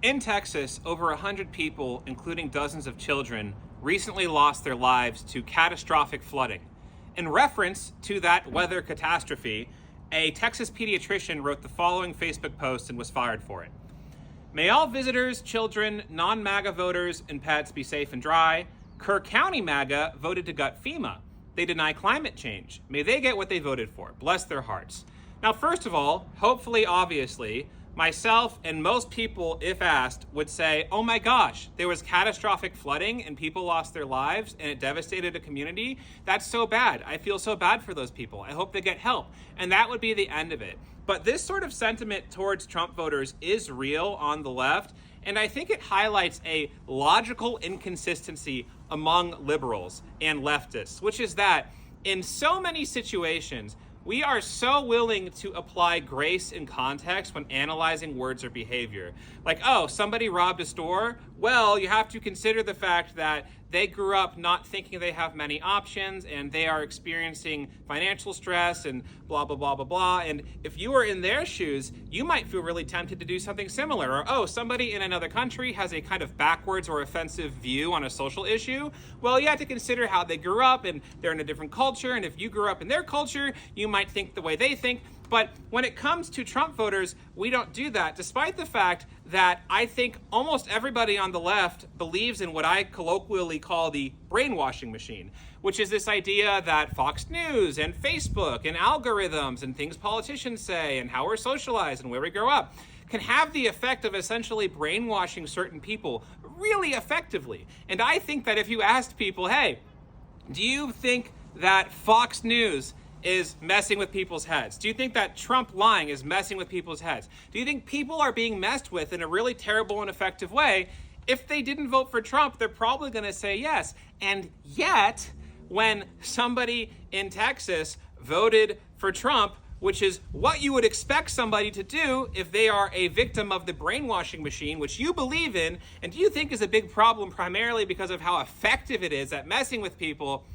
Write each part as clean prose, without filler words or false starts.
In Texas, over 100 people, including dozens of children, recently lost their lives to catastrophic flooding. In reference to that weather catastrophe, a Texas pediatrician wrote the following Facebook post and was fired for it. May all visitors, children, non-MAGA voters, and pets be safe and dry. Kerr County MAGA voted to gut FEMA. They deny climate change. May they get what they voted for. Bless their hearts. Now, first of all, hopefully, obviously, myself and most people, if asked, would say, oh my gosh, there was catastrophic flooding and people lost their lives and it devastated a community. That's so bad. I feel so bad for those people. I hope they get help. And that would be the end of it. But this sort of sentiment towards Trump voters is real on the left. And I think it highlights a logical inconsistency among liberals and leftists, which is that in so many situations, we are so willing to apply grace and context when analyzing words or behavior. Like, oh, somebody robbed a store? Well, you have to consider the fact that they grew up not thinking they have many options and they are experiencing financial stress and blah, blah, blah, blah, blah. And if you were in their shoes, you might feel really tempted to do something similar. Or, oh, somebody in another country has a kind of backwards or offensive view on a social issue. Well, you have to consider how they grew up and they're in a different culture. And if you grew up in their culture, you might think the way they think. But when it comes to Trump voters, we don't do that, despite the fact that I think almost everybody on the left believes in what I colloquially call the brainwashing machine, which is this idea that Fox News and Facebook and algorithms and things politicians say and how we're socialized and where we grow up can have the effect of essentially brainwashing certain people really effectively. And I think that if you asked people, hey, do you think that Fox News is messing with people's heads? Do you think that Trump lying is messing with people's heads? Do you think people are being messed with in a really terrible and effective way? If they didn't vote for Trump, they're probably going to say yes. And yet, when somebody in Texas voted for Trump, which is what you would expect somebody to do if they are a victim of the brainwashing machine, which you believe in, and do you think is a big problem primarily because of how effective it is at messing with people,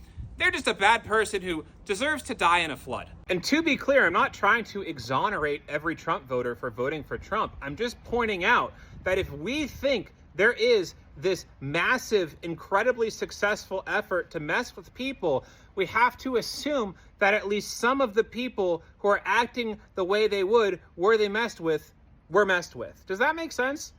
they're just a bad person who deserves to die in a flood. And to be clear, I'm not trying to exonerate every Trump voter for voting for Trump. I'm just pointing out that if we think there is this massive, incredibly successful effort to mess with people, we have to assume that at least some of the people who are acting the way they would, were they messed with, were messed with. Does that make sense?